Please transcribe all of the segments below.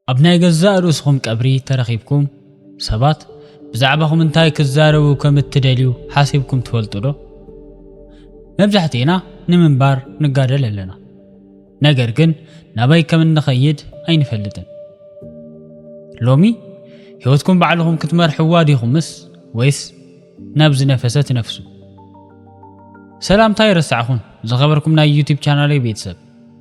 أبناء جزاء رؤوسهم قبري ترخيبكم سبات بزعبهم انتاي كزارو كم تدليو حاسبكم تفلطوا له مبزحتينا نمنبار نقادل لنا نجر جن نبي كم نخيد أين فلتن لومي هيوتكم بعلهم كتمر حوادي خمس ويس نبز نفسات نفسه سلام تاير الساعون زخبركم نا يوتيوب channel بيتسب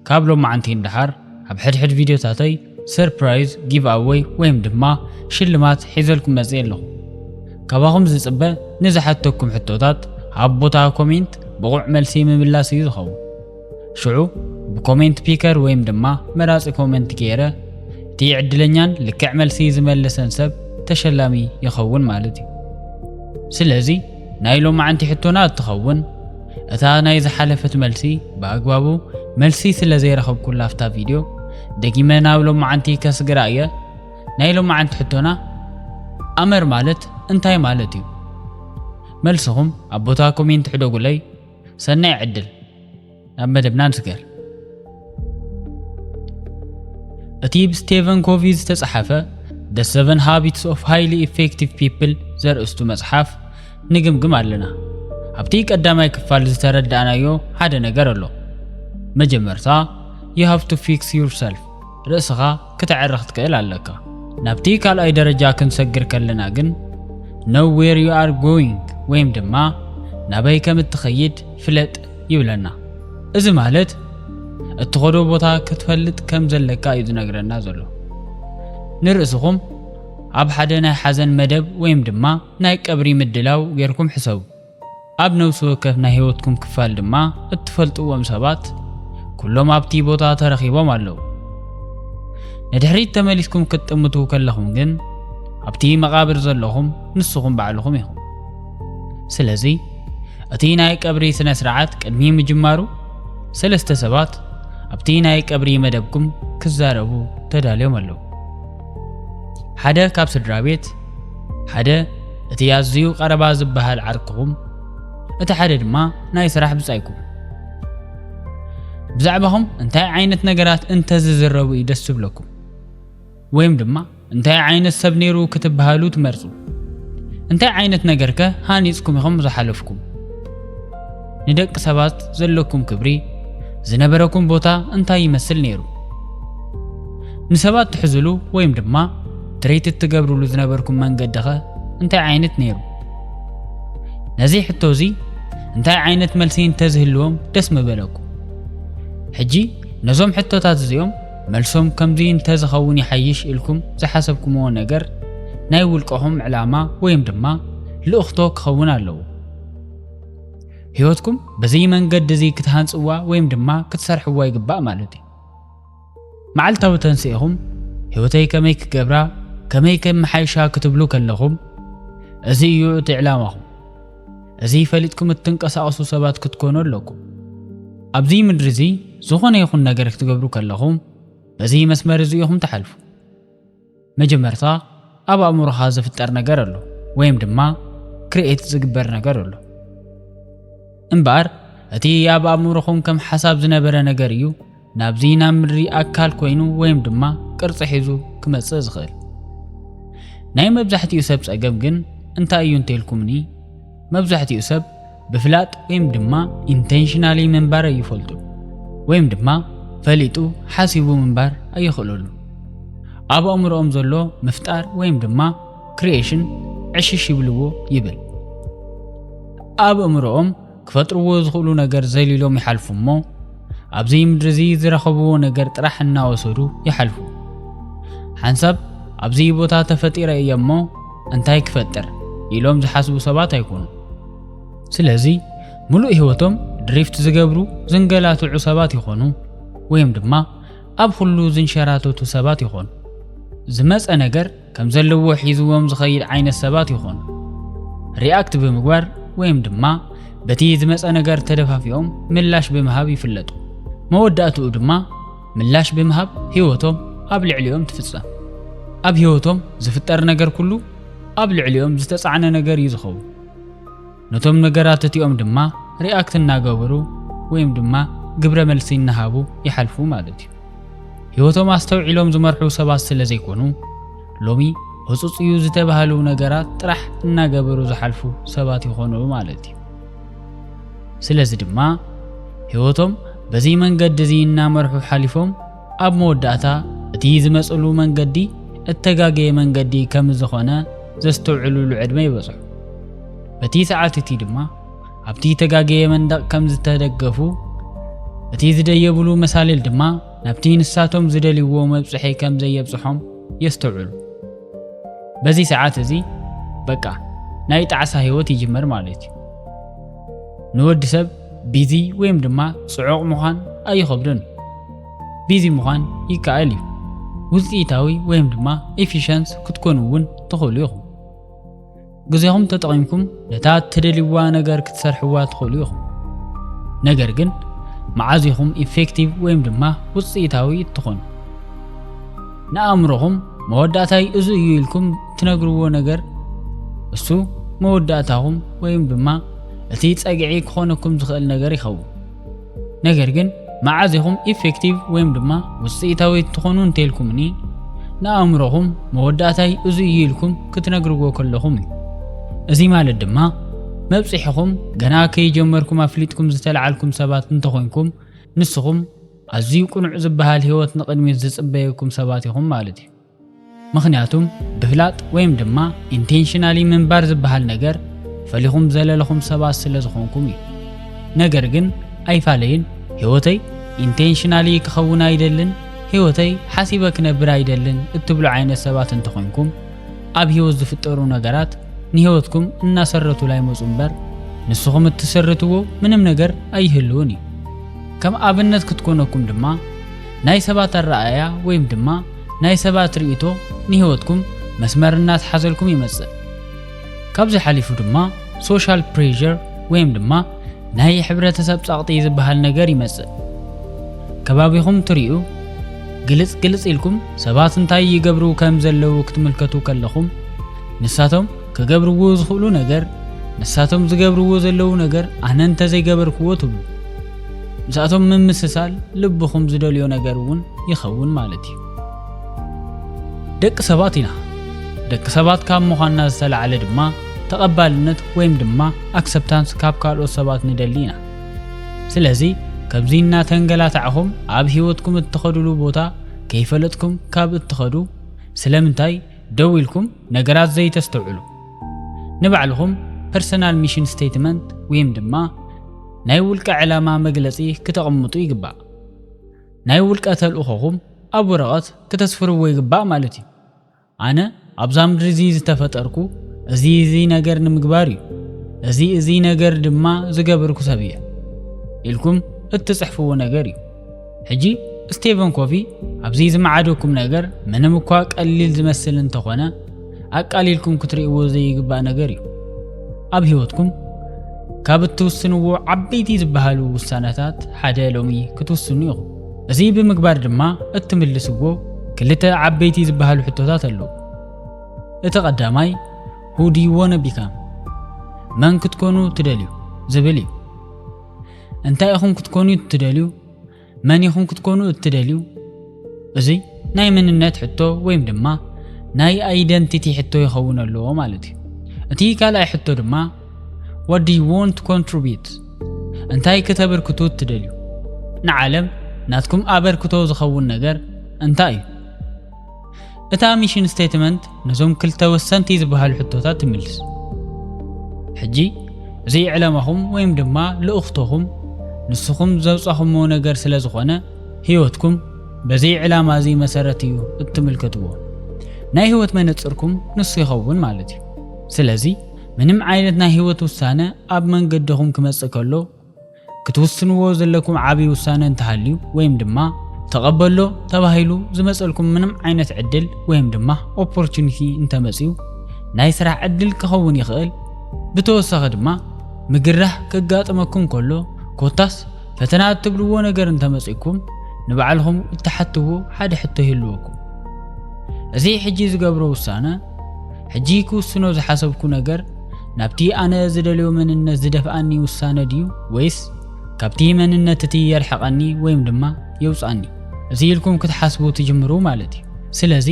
كابلو معنتين دحار أبحد حد فيديو تاتي سيربرايز جيف أواي ويم دما شلمات حيزلكم مزيل له كاباهم زيصبه نزحتكم حتوتات عبوتا كومنت بقوع ملسي من بالله سيزخو شعو بكومنت بيكر ويم دما مراس كومنت كيره تي عدلنيان لكع ملسي زملسن سب تشلامي يخون مالتي سلازي نايلو معنتي حتونات تخون اتا ناي زحلفت ملسي باغبابو ملسي سلازي رخب كل افتا فيديو دقيمة ناولو معنتي كسقراية نايلو معنت حتونا أمر مالت انتاي مالتي ملسهم أبوتا كومنت حدو قولي سنة عدل أما دبنان سكر أتيب ستيفن كوفيز تسحفة The 7 Habits of Highly Effective People زر استو مسحف نقم قمالنا أبتيك قدامي كفال زترد عنايو حدا نقرلو مجمرتا You have to fix yourself. رأسها كتعرخت كإل علىك. نبتيك على أي درجة كنسجر كلنا جن. Know where you are going. ويم دما نبيك متخيد فلت يبلنا. إذا مالت التغرو بوتا كتفلت كم زلكا يدنقرنا زلو. نرأسهم عب حدنا حزن مدب ويم دما نايك أبري مدلاو غيركم حسو. أبنو سوكف نهيوتكم كفال دما اتفلتوا ومسابات. كلهم أبتي بوتا ترخيبهم علو ندحريت تماليسكم كتمتو كلهم جن أبتي مقابر زلهم نصهم بعلهم يهم سلازي أتي نايك أبري سنسرعات كدمي مجمارو سلسة سبات أبتي نايك أبري مدبكم كزاربو تداليهم علو حدا كابس الدرابيت حدا أتي يازيو قربا زبها العرقهم أتحدد ما ناي سراح بسايكم بزعبهم انتاي عينت نقرات انت ززربو يدسب لكم ويم دما انتاي عينت سبنيرو كتبهالو تمرزو انتاي عينت نقركه هانيسكم يخم زحلفكم ندق سبات زلكم كبري زنبركم بوتا انتاي يمثل نيرو نسبات تحزلو ويم دما تريت تقبرو لزنبركم من قدخه انتاي عينت نيرو نزيح التوزي انتاي عينت ملسين تزهلوهم دسم بلكم حجي نزوم حتى تاتزيوم ملسوم كمزين تزخوني حيش إلكم زحسبكم ونقر نايولكهم علامة ويم دما لأختوك خونا اللو هيوتكم بزي من قد زي كتهانسوا ويم دما كتسرحوا يقباء مالتي معلتاو تنسيهم هيوتي كميك قبرا كميك محايشا كتبلو كلهم ازي يعط إعلامهم ازي فلتكم التنقص أصو سبات كتكونوا لكم أبزي مدرزي زخون يخون نقرك تقبرو كلهم بزي مسمر زيهم تحلفو مجمرتا أبا أمور هذا في التر نقرلو ويم دما كريئت زقبر نقرلو انبار أتي يا أبا أمورخون كم حساب زنبر نقريو نابزينا مري أكال كوينو ويم دما كرص حيزو كمتس زغل نايم مبزحتي يسبس أقبقن انتا أيون تيلكمني مبزحتي يسب بفلات ويم دما intentionally منبار يفلتو ويم دما فليتو حاسبو منبار أيخلولو أبو أمرهم زلو مفتار ويم دما creation عشش يبلوو يبل أبو أمرهم كفترو زخلو نقر زيليلوم يحلفو مو أبزي مدرزي زرخبو نقر ترحنا وسودو يحلفو حنسب أبزي بوتا تفتير أيامو انتاي كفتر يلوم زحاسبو سبات يكونو سلازي ملؤ هوتهم دريفت زقبرو زنقلاتو عصابات يخونو ويم دما أب خلو زنشاراتو تسابات يخون زمس أنقر كم زلو حيزوهم زخيل عين السابات يخون رياكت بمقبار ويم دما بتي زمس أنقر تدفع فيهم ملاش بمهاب يفلتو موداتو دما ملاش بمهاب هوتهم أب العليهم تفتصا أب هوتهم زفتر نقر كلو أب العليهم زتسعنا نقر يزخو نتوم نقراتتيهم دما رياكت ناقبرو ويم دما قبر ملسين نهابو يحلفو مالتي ህይወቶም አስተውዒሎም ዝመርሑ ሰባት ስለ ዘይኮኑ ሎሚ ህጹጽ እዩ ዝተባሃሉ ነገራት ጥራሕ እናገበሩ ዝሓልፉ ሰባት ይኾኑ ማለት እዩ። ስለዚ ድማ ህይወቶም በዚ መንገዲ እዚ እናመርሑ ሓሊፎም ኣብ መወዳእታ እቲ ዝመጽሉ መንገዲ እተጋገየ መንገዲ ከም ዝኾነ ዘስተውዕሉሉ ዕድመ ይበጽሑ። በቲ ሰዓት እቲ ድማ ኣብቲ ተጋገየ መንደቕ ከም ዝተደገፉ እቲ ዝደየብሉ መሳልል ድማ ናብቲ ንሳቶም ዝደልይዎ መብጽሒ ከም ዘየብጽሖም የስተውዕሉ። በዚ ሰዓት እዚ በቃ ናይ ጣዕሳ ህይወት ይጅመር ማለት እዩ። ንወዲ ሰብ ቢዚ ወይም ድማ ጽዑቕ ምዃን ኣይኸብድን። ቢዚ ምዃን ይከኣል እዩ። ውጽኢታዊ ወይም ድማ ኤፊሽንስ ክትኮኑ እውን ትኽእሉ ኢኹም። ግዜኹም ተጠቒምኩም ነታ ትደልይዋ ነገር ክትሰርሕዋ ትኽእሉ ኢኹም። ነገር ግን መዓዝ ኢኹም ኢፌክቲቭ ወይም ድማ ውጽኢታዊ እትኾኑ? ንኣእምሮኹም መወዳእታይ እዚ እዩ ኢልኩም ትነግርዎ ነገር እሱ መወዳእታኹም ወይም ድማ እቲ ጸግዒ ክኾነኩም ዝኽእል ነገር ይኸውን። ነገር ግን መዓዝ ኢኹም ኢፌክቲቭ ወይም ድማ ውጽኢታዊ እትኾኑ እንተኢልኩምኒ ንኣእምሮኹም መወዳእታይ እዚ እዩ ኢልኩም ክትነግርዎ ከለኹም እዩ። እዚ ማለት ድማ መብጽሒኹም ገና ከይጀመርኩም ኣፍሊጥኩም ዝተለዓልኩም ሰባት እንተኾንኩም ንስኹም ኣዝዩ ቁኑዕ ዝበሃል ህይወት ንቕድሚት ዝጽበየኩም ሰባት ኢኹም ማለት እዩ። ምኽንያቱም ብፍላጥ ወይም ድማ ኢንቴንሽናሊ ምንባር ዝበሃል ነገር ፈሊኹም ዘለለኹም ሰባት ስለ ዝኾንኩም እዩ። ነገር ግን ኣይፋለይን ህይወተይ ኢንቴንሽናሊ ክኸውን ኣይደልን፣ ህይወተይ ሓሲበ ክነብር ኣይደልን እትብሉ ዓይነት ሰባት እንተኾንኩም ኣብ ህይወት ዝፍጠሩ ነገራት ንህይወትኩም እናሰረቱ ላይ መፁ እምበር ንስኹም እትሰርትዎ ምንም ነገር ኣይህልውን እዩ። ከም ኣብነት ክትኮነኩም ድማ ናይ ሰባት ኣረኣያ ወይም ድማ ናይ ሰባት ርእይቶ ንህይወትኩም መስመር እናትሓዘልኩም ይመጽእ። ካብዚ ሓሊፉ ድማ ሶሻል ፕሬዠር ወይም ድማ ናይ ሕብረተሰብ ጻቕጢ ዝበሃል ነገር ይመጽእ። ከባቢኹም ትርእዩ ግልጽ ኢልኩም ሰባት እንታይ ይገብሩ ከም ዘለዉ ክትምልከቱ ከለኹም ንሳቶም ከገብርዎ ዝኽእሉ ነገር ንሳቶም ዝገብርዎ ዘለዉ ነገር ኣነ እንተ ዘይገበርክዎ ትብሉ። ንሳቶም ምምስሳል ልብኹም ዝደልዮ ነገር እውን ይኸውን ማለት እዩ። ደቂ ሰባት ኢና። ደቂ ሰባት ካብ ምዃንና ዝተለዓለ ድማ ተቐባልነት ወይም ድማ ኣክሰፕታንስ ካብ ካልኦት ሰባት ንደሊ ኢና። ስለዚ ከምዚ እናተንገላታዕኹም ኣብ ህይወትኩም እትኸድሉ ቦታ ከይፈለጥኩም ካብ እትኸዱ ስለምንታይ ደው ኢልኩም ነገራት ዘይተስተውዕሉ? ንባዕልኹም ፐርሰናል ሚሽን ስቴትመንት ወይም ድማ ናይ ውልቀ ዕላማ መግለጺ ክተቐምጡ ይግባእ። ናይ ውልቀ ተልእኾኹም ኣብ ወረቐት ክተስፍርዎ ይግባእ ማለት እዩ። ኣነ ኣብዛ ምድሪ እዚ ዝተፈጠርኩ እዚ ነገር ንምግባር እዩ፣ እዚ ነገር ድማ ዝገበርኩ ሰብ እየ ኢልኩም እትጽሕፍዎ ነገር እዩ። ሕጂ ስቴቨን ኮቪ ኣብዚ ዝመዓደኩም ነገር ምንም እኳ ቀሊል ዝመስል እንተኾነ ኣቃሊልኩም ክትርእይዎ ዘይግባእ ነገር እዩ። ኣብ ህይወትኩም ካብ እትውስንዎ ዓበይቲ ዝበሃሉ ውሳነታት ሓደ ሎሚ ክትውስኑ ኢኹም። እዚ ብምግባር ድማ እትምልስዎ ክልተ ዓበይቲ ዝበሃሉ ሕቶታት ኣለዉ። እቲ ቀዳማይ who do you want to become? መን ክትኮኑ ትደልዩ ዝብል እዩ። እንታይ ኢኹም ክትኮኑ ትደልዩ? መን ኢኹም ክትኮኑ እትደልዩ? እዚ ናይ መንነት ሕቶ ወይም ድማ ናይ አይደንቲቲ ሕቶ ይኸውን ኣለዎ ማለት እዩ። እቲ ካልኣይ ሕቶ ድማ what do you want to contribute? እንታይ ከተበርክቱ ትደልዩ? ንዓለም ናትኩም ኣበርክቶ ዝኸውን ነገር እንታይ እዩ? እታ ሚሽን ስቴትመንት ነዞም ክልተ ወሰንቲ ዝበሃሉ ሕቶታት ትምልስ። ሕጂ እዚ ዕላማኹም ወይም ድማ ልእኽቶኹም ንስኹም ዘውጻኹምዎ ነገር ስለ ዝኾነ ህይወትኩም በዚ ዕላማ እዚ መሰረት እዩ እትምልከትዎ። ናይ ህይወት መነጽርኩም ንሱ ይኸውን ማለት እዩ። ስለዚ ምንም ዓይነት ናይ ህይወት ውሳነ ኣብ መንገድኹም ክመጽእ ከሎ ክትውስንዎ ዘለኩም ዓብይ ውሳነ እንተሃልዩ ወይም ድማ ተቐበሎ ተባሂሉ ዝመጸልኩም ምንም ዓይነት ዕድል ወይም ድማ ኦፖርቹኒቲ እንተመጽዩ ናይ ስራሕ ዕድል ክኸውን ይኽእል። ብተወሳኺ ድማ ምግራህ ከጋጥመኩም ከሎ ኮታስ ፈተና እትብልዎ ነገር እንተመጽእኩም ንባዕልኹም እትሓትዎ ሓደ ሕቶ ይህልወኩም። እዚ ሕጂ ዝገብሮ ውሳነ ሕጂ ክውስኖ ዝሓሰብኩ ነገር ናብቲ ኣነ ዝደልዮ መንነት ዝደፍኣኒ ውሳነ ድዩ ወይስ ካብቲ መንነት እቲ የርሕቐኒ ወይም ድማ የውጻኒ? እዚልኩም ክትሓስቡ ትጅምሩ ማለት እዩ ስለዚ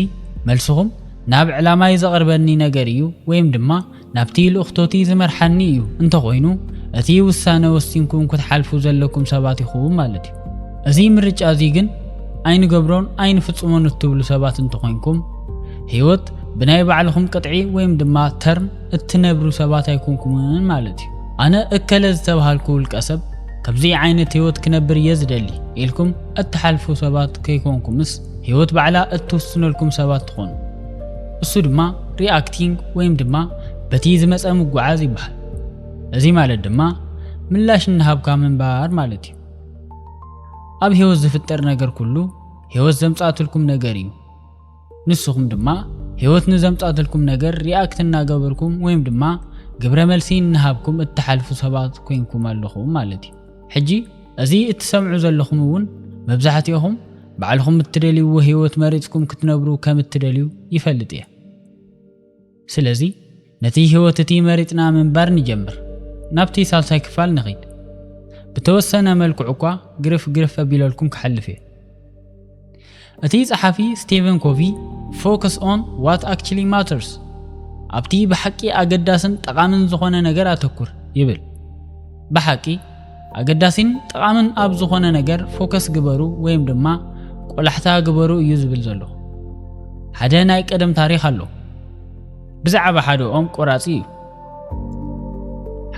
መልስኹም ናብ ዕላማይ ዘቕርበኒ ነገር እዩ ወይም ድማ ናብቲ ልእኽቶቲ ዝመርሓኒ እዩ እንተኾይኑ እቲ ውሳነ ወሲንኩም ክትሓልፉ ዘለኩም ሰባት ኢኹም ማለት እዩ እዚ ምርጫ እዚ ግን ኣይንገብሮን ኣይንፍጽሞን እትብሉ ሰባት እንተኾይንኩም ህይወት ብናይ ባዕልኹም ቅጥዒ ወይም ድማ ተርም እትነብሩ ሰባት ኣይኮንኩምን ማለት እዩ ኣነ እከለ ዝተባሃልኩ ውልቀ ሰብ ከምዚ ዓይነት ህይወት ክነብር የዝደሊ ኢልኩም እትሓልፉ ሰባት ከይኮንኩምስ ህይወት ባዕላ እትውስነልኩም ሰባት ትኾኑ እሱ ድማ ሪአክቲንግ ወይም ድማ በቲ ዝመፀ ምጓዓዝ ይበሃል እዚ ማለት ድማ ምላሽ እንሃብካ ምንባር ማለት እዩ ኣብ ህይወት ዝፍጠር ነገር ኩሉ ህይወት ዘምጻትልኩም ነገር እዩ ንስኹም ድማ ህይወት ንዘምጻትልኩም ነገር ሪአክት እናገበርኩም ወይም ድማ ግብረ መልሲ እንሃብኩም እትሓልፉ ሰባት ኮይንኩም ኣለኹም ማለት እዩ ሕጂ እዚ እትሰምዑ ዘለኹም እውን መብዛሕትኦም ባዕልኹም እትደልይዎ ህይወት መሪጽኩም ክትነብሩ ከም እትደልዩ ይፈልጥ እየ ስለዚ ነቲ ህይወት እቲ መሪጽና ምንባር ንጀምር ናብቲ ሳልሳይ ክፋል ንኸይድ ብተወሰነ መልክዑ እኳ ግርፍ ኣቢለልኩም ክሓልፍ እየ እቲ ጸሓፊ ስቲቨን ኮቪ focus on what actually matters ኣብቲ ብሓቂ ኣገዳስን ጠቓምን ዝኾነ ነገር ኣተኩር ይብል ብሓቂ ኣገዳስን ጠቓምን ኣብ ዝኾነ ነገር ፎከስ ግበሩ ወይም ድማ ቆላሕታ ግበሩ እዩ ዝብል ዘሎ ሓደ ናይ ቀደም ታሪኽ ኣሎ ብዛዕባ ሓደ ኦም ቆራጺ እዩ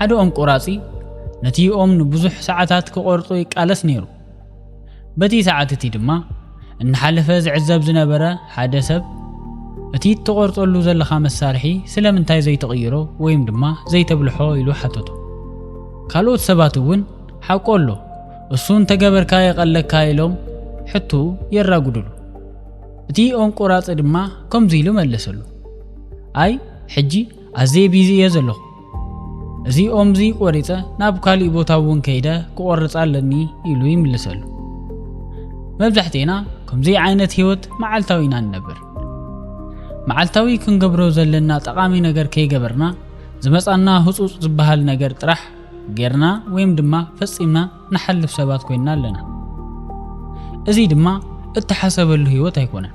ሓደ ኦም ቆራጺ ነቲ ኦም ንብዙሕ ሰዓታት ክቆርጾ ይቃለስ ነይሩ በቲ ሰዓት እቲ ድማ እንሓለፈ ዝዕዘብ ዝነበረ ሓደ ሰብ እቲ ትቆርጾሉ ዘለኻ መሳርሒ ስለምንታይ ዘይተቐይሮ ወይም ድማ ዘይተብልሖ ኢሉ ሓተቶ ካልኦት ሰባት እውን ሓቆሎ እሱ እንተገበርካ የቐለካ ኢሎም ሕቱ የራጉድሉ እቲ ኦም ቆራጺ ድማ ከምዚ ኢሉ መለሰሉ ኣይ ሕጂ ኣዘይ ቢዚ እየ ዘለኹ እዚ ኦምዚ ቆሪጸ ናብ ካሊእ ቦታ እውን ከይደ ክቆርጽ ኣለኒ ኢሉ ይምልሰሉ መብዛሕትኤና ከምዚ ዓይነት ህይወት መዓልታዊ ኢና ንነብር መዓልታዊ ክንገብሮ ዘለና ጠቃሚ ነገር ከይገበርና ዝመጻና ህጹጽ ዝበሃል ነገር ጥራሕ ጌርና ወይም ድማ ፈጺምና ንሓልፍ ሰባት ኮይና ኣለና እዚ ድማ እተሓሰበሉ ህይወት ኣይኮነን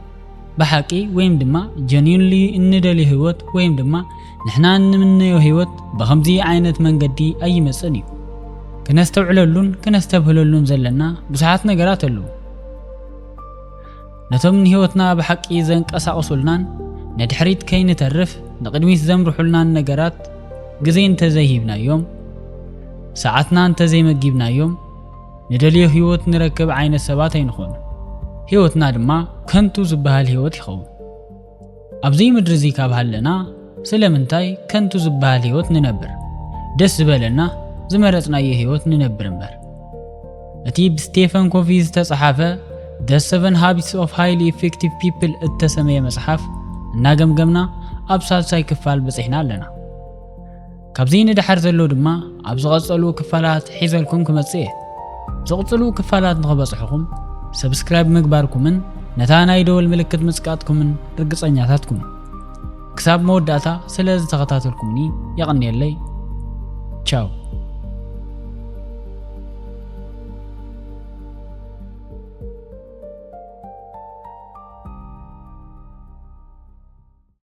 በሓቂ ወይም ድማ ጀኒንሊ እንደሊ ህይወት ወይም ድማ ንሕና እንምነዮ ህይወት በኸምዚ ዓይነት መንገዲ ኣይመጽን እዩ ክነስተውዕለሉን ክነስተብህለሉን ዘለና ብዙሓት ነገራት ኣለዉ ነቶም ህይወትና በሓቂ ዘንቀሳቕሱልናን ነድሕሪት ከይንተርፍ ንቅድሚት ዘምርሑልናን ነገራት ግዜ እንተዘይሂብናዮም ሰዓትና እንተዘይመጊብናዮም ንደልዮ ህይወት ንረክብ ዓይነት ሰባት ኣይንኾኑ ህይወትና ድማ ከንቱ ዝበሃል ህይወት ይኸውን ኣብዚ ምድሪ እዚ ካብ ሃለና ስለምንታይ ከንቱ ዝበሃል ህይወት ንነብር ደስ ዝበለና ዝመረጽናዮ ህይወት ንነብር እምበር እቲ ብስቴፈን ኮቪ ዝተጻሓፈ The 7 Habits of Highly Effective People እተሰመየ መጽሓፍ እናገምገምና ኣብ ሳልሳይ ክፋል በጽሕና ኣለና ካብዚ ንድሓር ዘሎ ድማ ኣብ ዝቐጸሉ ክፋላት ሒዘልኩም ክመጽእ ዝቕጽሉ ክፋላት ንኽበጽሕኹም ሰብስክራይብ ምግባርኩምን ነታ ናይ ደወል ምልክት ምጽቃጥኩምን ርግጸኛታት ኩኑ ክሳብ መወዳእታ ስለ ዝተኸታተልኩምኒ ይቕንየለይ ቻው